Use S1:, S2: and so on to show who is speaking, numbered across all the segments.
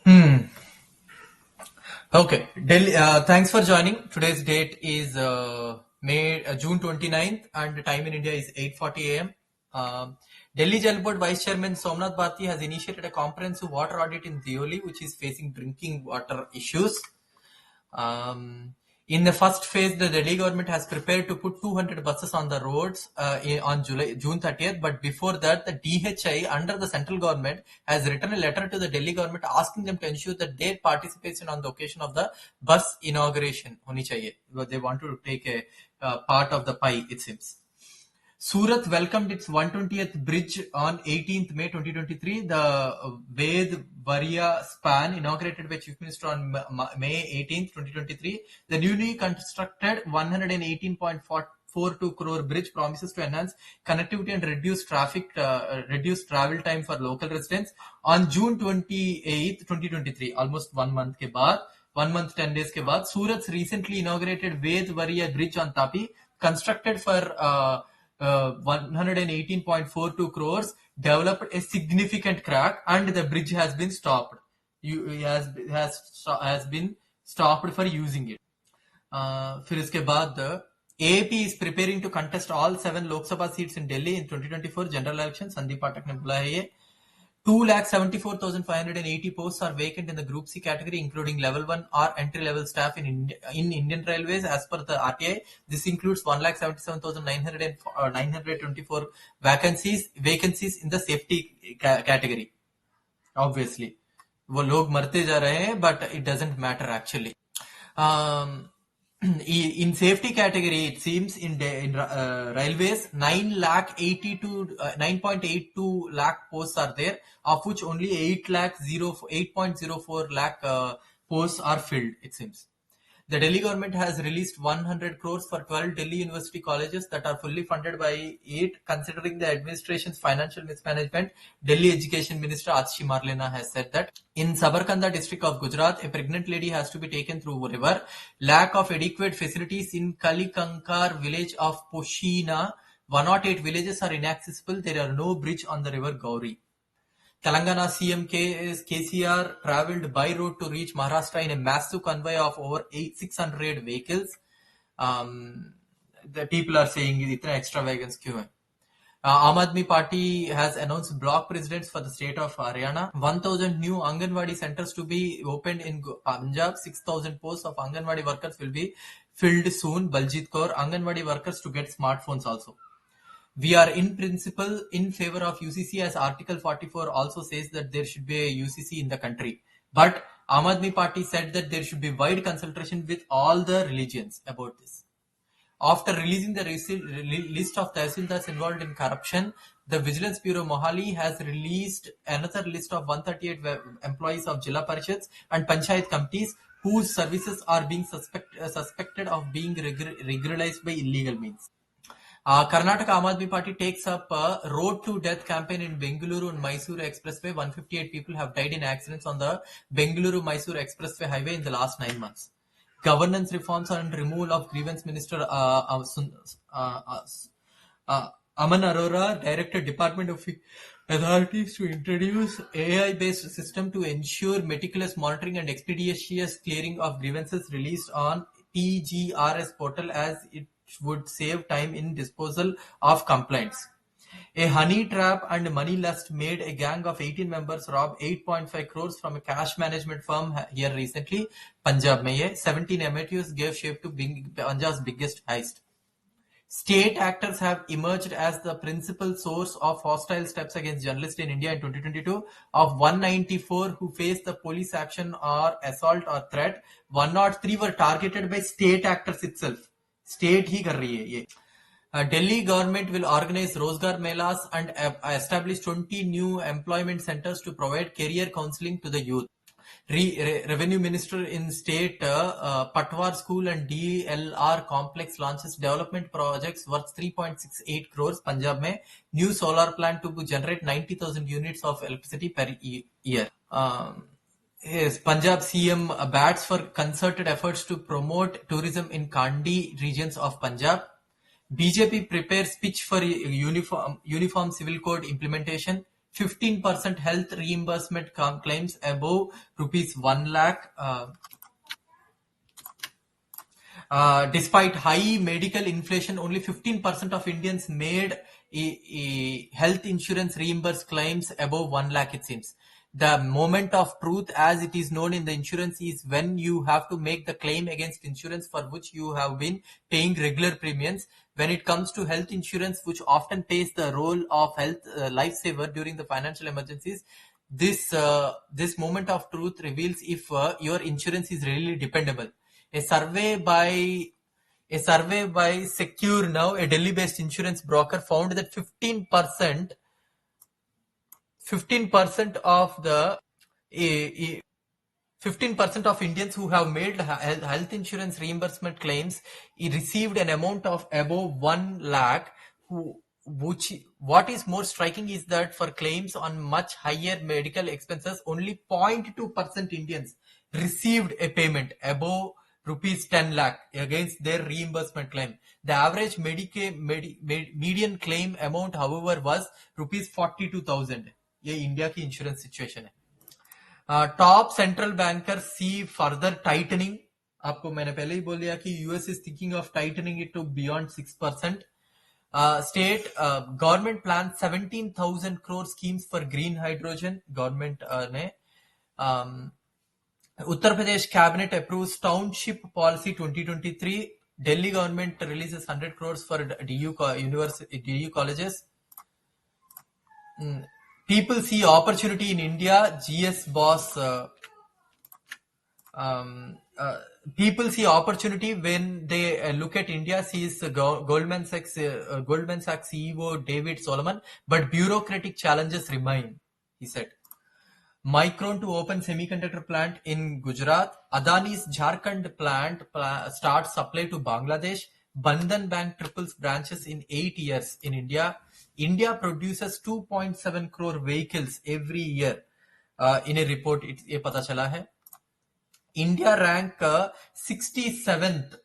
S1: Hmm. Okay. Delhi, thanks for joining. Today's date is June 29th, and the time in India is 8:40 a.m. Delhi Jal Board Vice Chairman Somnath Bharti has initiated a comprehensive water audit in Deoli, which is facing drinking water issues. Um, in the first phase, the Delhi government has prepared to put 200 buses on the roads on June 30th. But before that, the DHI under the central government has written a letter to the Delhi government asking them to ensure that their participation on the occasion of the bus inauguration honi chahiye. They want to take a part of the pie, it seems. Surat welcomed its 120th bridge on 18th May 2023. The Ved Varia span, inaugurated by Chief Minister on May 18th, 2023. The newly constructed 118.42 crore bridge promises to enhance connectivity and reduce travel time for local residents. On June 28th, 2023, almost 1 month ke baad, 1 month 10 days ke baad, Surat's recently inaugurated Ved Varia bridge on Tapi, constructed for 118.42 crores, developed a significant crack, and the bridge has been stopped. Has been stopped for using it. फिर इसके बाद AAP is preparing to contest all 7 Lok Sabha seats in Delhi in 2024 general election. Sandeep Pathak ने बोला है ये. 2,74,580 posts are vacant in the Group C category, including Level 1 or entry-level staff in Indian Railways. As per the RTI, this includes 1,77,924 vacancies in the safety category. Obviously, वो लोग मरते जा रहे हैं, but it doesn't matter actually. In safety category, it seems in railways, 9.82 lakh posts are there, of which only 8.04 lakh posts are filled, it seems. The Delhi government has released 100 crores for 12 Delhi university colleges that are fully funded by it. Considering the administration's financial mismanagement, Delhi Education Minister Atishi Marlena has said that in Sabarkanda district of Gujarat, a pregnant lady has to be taken through a river. Lack of adequate facilities in Kalikankar village of Poshina. 108 villages are inaccessible. There are no bridge on the river Gauri. Telangana CM KCR travelled by road to reach Maharashtra in a massive convoy of over 600 vehicles. The people are saying itna extra wagons kyun hai? Aam Aadmi Party has announced block presidents for the state of Haryana. 1,000 new Anganwadi centers to be opened in Punjab. 6,000 posts of Anganwadi workers will be filled soon. Baljit Kaur, Anganwadi workers to get smartphones also. We are in principle in favor of UCC, as Article 44 also says that there should be a UCC in the country. But Aam Aadmi Party said that there should be wide consultation with all the religions about this. After releasing the list of tahsildars involved in corruption, the Vigilance Bureau Mohali has released another list of 138 employees of Jilla Parishads and Panchayat committees whose services are being suspected of being regularized by illegal means. Karnataka Aam Aadmi Party takes up a road to death campaign in Bengaluru and Mysore Expressway. 158 people have died in accidents on the Bengaluru-Mysore Expressway highway in the last 9 months. Governance reforms and removal of Grievance Minister Aman Arora directed Department of Authorities to introduce AI-based system to ensure meticulous monitoring and expeditious clearing of grievances released on PGRS portal, as it would save time in disposal of complaints. A honey trap and money lust made a gang of 18 members rob 8.5 crores from a cash management firm here recently. Punjab mein 17 amateurs gave shape to Punjab's biggest heist. State actors have emerged as the principal source of hostile steps against journalists in India in 2022. Of 194 who faced the police action or assault or threat, 103 were targeted by state actors itself. State ही कर रही है ये. Delhi government will organize Rozgar Melas and establish 20 new employment centers to provide career counseling to the youth. Revenue Minister in state Patwar School and DLR complex launches development projects worth 3.68 crores. Punjab mein new solar plant to generate 90,000 units of electricity per year. Yes, Punjab CM bats for concerted efforts to promote tourism in Kandi regions of Punjab. BJP prepares pitch for uniform civil code implementation. 15% health reimbursement claims above rupees 1 lakh. Despite high medical inflation, only 15% of Indians made a health insurance reimbursed claims above 1 lakh, it seems. The moment of truth, as it is known in the insurance, is when you have to make the claim against insurance for which you have been paying regular premiums. When it comes to health insurance, which often plays the role of health lifesaver during the financial emergencies, this moment of truth reveals if your insurance is really dependable. A survey by a survey by Secure Now, a Delhi-based insurance broker, found that 15% of the eh, eh, 15% of Indians who have made health insurance reimbursement claims received an amount of above 1 lakh. Which what is more striking is that for claims on much higher medical expenses, only 0.2% Indians received a payment above rupees 10 lakh against their reimbursement claim. The average median claim amount, however, was rupees 42,000. ये India की insurance situation है. Top central banker see further tightening. आपको मैंने पहले ही बोल दिया कि US is thinking of tightening it to beyond 6%. State government plans 17,000 crore schemes for green hydrogen. Government ने Uttar Pradesh cabinet approves township policy 2023. Delhi government releases 100 crores for DU colleges. People see opportunity in India. GS boss. People see opportunity when they look at India, sees Goldman Sachs CEO David Solomon, but bureaucratic challenges remain, he said. Micron to open semiconductor plant in Gujarat. Adani's Jharkhand plant starts supply to Bangladesh. Bandhan Bank triples branches in 8 years in India. India produces 2.7 crore vehicles every year. In a report, ये पता चला है. India rank 67th.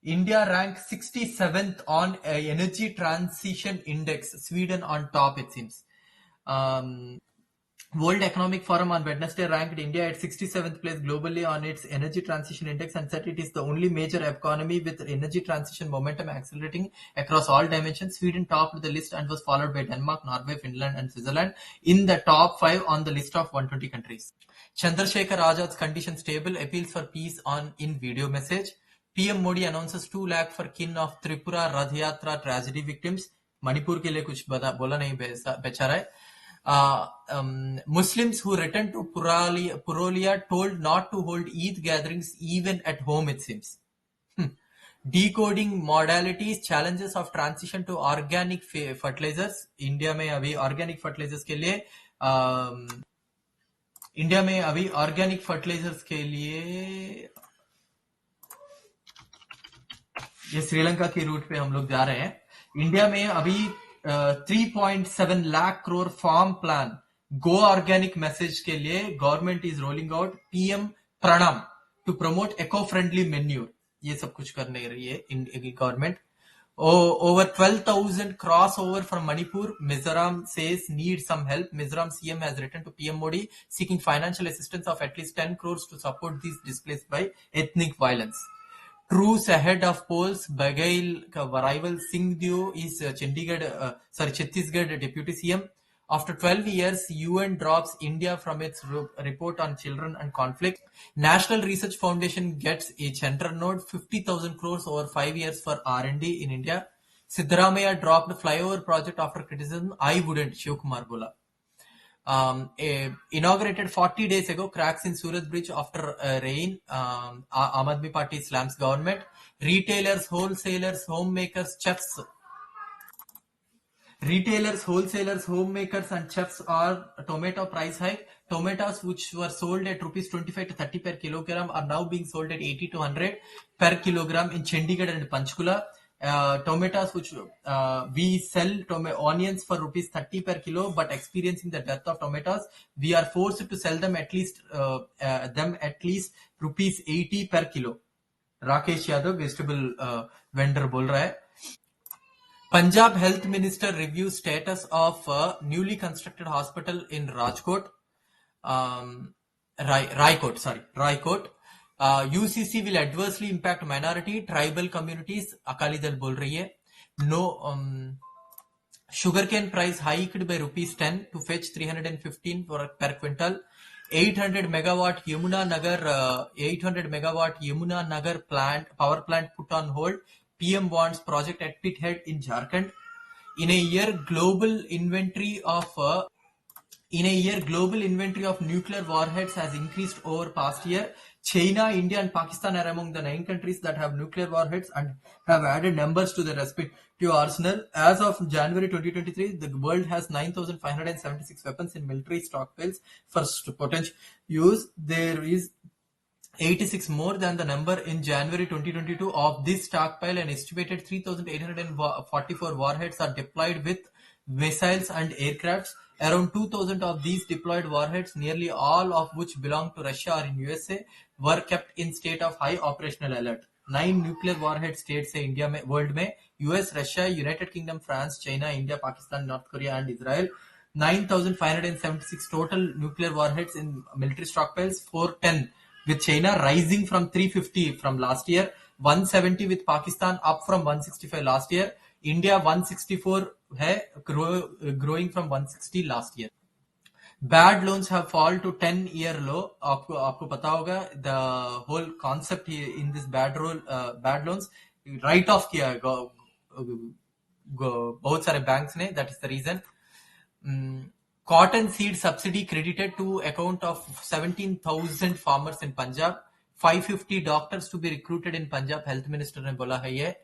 S1: India ranked 67th on Energy Transition Index. Sweden on top, it seems. World Economic Forum on Wednesday ranked India at 67th place globally on its Energy Transition Index and said it is the only major economy with energy transition momentum accelerating across all dimensions. Sweden topped the list and was followed by Denmark, Norway, Finland and Switzerland in the top 5 on the list of 120 countries. Chandrasekhar Azad's condition stable, appeals for peace in video message. PM Modi announces 2 lakh for kin of Tripura Rath Yatra tragedy victims. Manipur के लिए कुछ बोला नहीं बेचा रहा है. Muslims who returned to Purulia told not to hold Eid gatherings even at home, it seems. Decoding modalities, challenges of transition to organic fertilizers. India में अभी ऑर्गेनिक फर्टिलाइजर्स के लिए ये श्रीलंका के रूट पे हम लोग जा रहे हैं. इंडिया में अभी 3.7 lakh crore farm plan go organic message के लिए government is rolling out. PM Pranam to promote eco friendly manure. ये सब कुछ करने रही है government. Over 12,000 crossover from Manipur. Mizoram says needs some help. Mizoram CM has written to PM Modi seeking financial assistance of at least 10 crores to support these displaced by ethnic violence. Truce ahead of polls. Bagail rival Singhdeo is Chhattisgarh deputy CM. After 12 years, UN drops India from its report on children and conflict. National Research Foundation gets a center node, 50,000 crores over 5 years for R&D in India. Siddaramaiah dropped flyover project after criticism. I wouldn't, Shivkumar Bola. Inaugurated 40 days ago, cracks in Surat Bridge after rain. Aam Aadmi Party slams government. Retailers, wholesalers, homemakers, chefs. Retailers, wholesalers, homemakers and chefs are tomato price hike. Tomatoes which were sold at rupees 25 to 30 per kilogram are now being sold at 80 to 100 per kilogram in Chandigarh and Panchkula. Tomatoes which we sell onions for rupees 30 per kilo, but experiencing the death of tomatoes, we are forced to sell them at least rupees 80 per kilo. Rakesh Yadav vegetable vendor बोल रहा है. Punjab Health Minister reviews status of newly constructed hospital in Rajkot. Raikot. UCC will adversely impact minority tribal communities. Akali Dal bol rahi hai. No. Sugarcane price hiked by rupees 10 to fetch 315 per quintal. 800 megawatt Yamuna Nagar power plant put on hold. PM wants project at Pithead in Jharkhand. In a year, global inventory of nuclear warheads has increased over past year. China, India, and Pakistan are among the 9 countries that have nuclear warheads and have added numbers to their respective arsenal. As of January 2023, the world has 9,576 weapons in military stockpiles for potential use. There is 86 more than the number in January 2022. Of this stockpile, an estimated 3,844 warheads are deployed with missiles and aircrafts. Around 2,000 of these deployed warheads, nearly all of which belong to Russia or in USA, were kept in state of high operational alert. 9 nuclear warhead states say India में world में US, Russia, United Kingdom, France, China, India, Pakistan, North Korea and Israel. 9,576 total nuclear warheads in military stockpiles. 410 with China rising from 350 from last year. 170 with Pakistan up from 165 last year. India 164 है growing from 160 last year. Bad loans have fallen to 10-year low. आपको पता होगा the whole concept in this bad loans write off किया है बहुत सारे banks ने. That is the reason. Cotton seed subsidy credited to account of 17,000 farmers in Punjab. 550 doctors to be recruited in Punjab. Health Minister ने बोला है ये.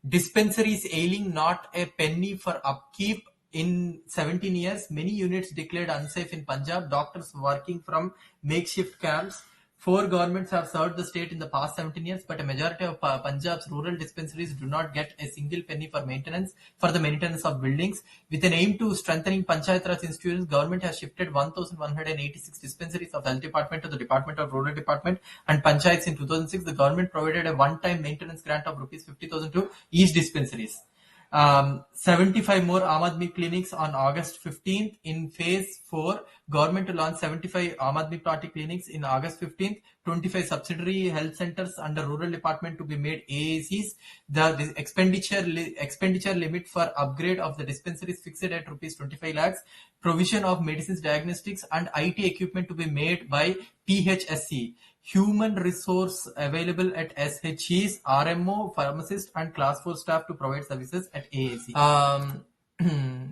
S1: Dispensaries ailing not a penny for upkeep in 17 years. Many units declared unsafe in Punjab. Doctors working from makeshift camps. 4 governments have served the state in the past 17 years, but a majority of Punjab's rural dispensaries do not get a single penny for the maintenance of buildings. With an aim to strengthening Panchayat Raj institutions, government has shifted 1,186 dispensaries of Health Department to the Department of Rural Department and Panchayats in 2006. The government provided a one-time maintenance grant of rupees 50,000 to each dispensaries. 75 more Aam Aadmi clinics on August 15th. In phase 4, government to launch 75 Aam Aadmi Party clinics in August 15th. 25 subsidiary health centers under rural department to be made AACs. The expenditure limit for upgrade of the dispensaries fixed at rupees 25 lakhs. Provision of medicines, diagnostics and IT equipment to be made by PHSC. Human resource available at SHEs, RMO, pharmacist and class 4 staff to provide services at AAC.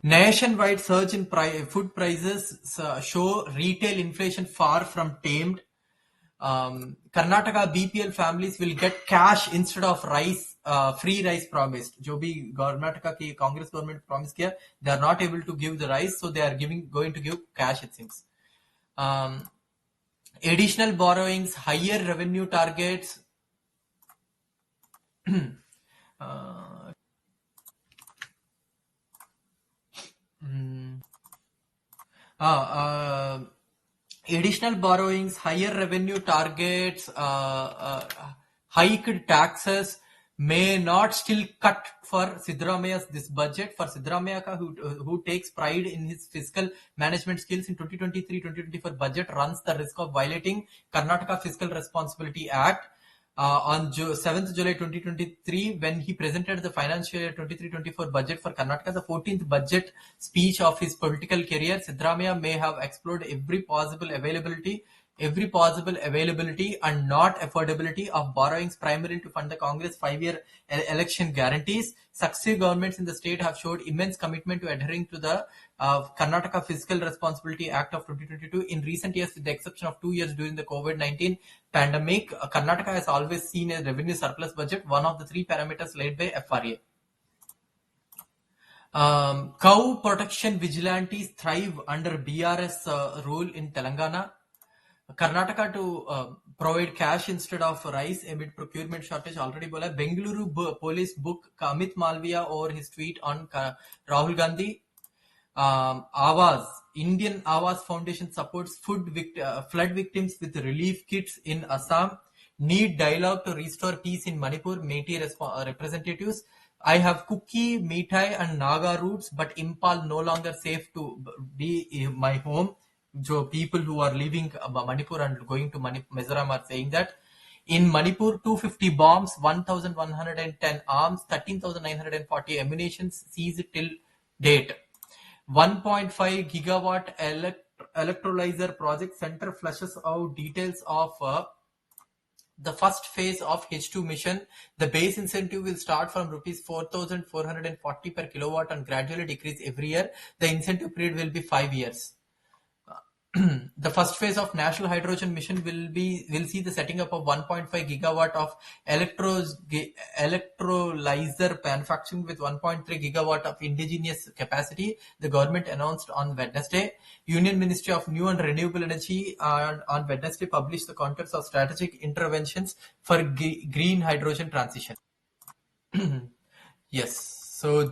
S1: Nationwide surge in food prices show retail inflation far from tamed. Karnataka BPL families will get cash instead of rice, free rice promised. जो भी Karnataka की Congress government promise किया, they are not able to give the rice, so they are going to give cash, it seems. Additional borrowings, higher revenue targets. Additional borrowings, higher revenue targets, hiked taxes may not still cut for Siddaramaia's this budget. For Siddaramaiah, who takes pride in his fiscal management skills, in 2023-2024 budget runs the risk of violating Karnataka Fiscal Responsibility Act. On 7th July 2023, when he presented the financial year 23-24 budget for Karnataka, the 14th budget speech of his political career, Siddaramaiah may have explored every possible availability and not affordability of borrowings primarily to fund the Congress 5-year election guarantees. Successive governments in the state have showed immense commitment to adhering to the Karnataka Fiscal Responsibility Act of 2022. In recent years, with the exception of 2 years during the COVID-19 pandemic, Karnataka has always seen a revenue surplus budget, one of the 3 parameters laid by FRA. Cow protection vigilantes thrive under BRS rule in Telangana. Karnataka to provide cash instead of rice amid procurement shortage. Already bola. Bengaluru police book Amit Malviya over his tweet on Rahul Gandhi. Awaz, Indian Awaz Foundation supports flood victims with relief kits in Assam. Need dialogue to restore peace in Manipur. Meiteis representatives. I have Kuki, Mithai, and Naga roots, but Impal no longer safe to be in my home. So people who are leaving Manipur and going to Mizoram are saying that. In Manipur, 250 bombs, 1,110 arms, 13,940 ammunition seized till date. 1.5 gigawatt electrolyzer project center flushes out details of the first phase of H2 mission. The base incentive will start from rupees 4,440 per kilowatt and gradually decrease every year. The incentive period will be 5 years. The first phase of National Hydrogen Mission will see the setting up of 1.5 gigawatt of electrolyzer manufacturing with 1.3 gigawatt of indigenous capacity. The government announced on Wednesday. Union Ministry of New and Renewable Energy on Wednesday published the contours of strategic interventions for green hydrogen transition. Yes. So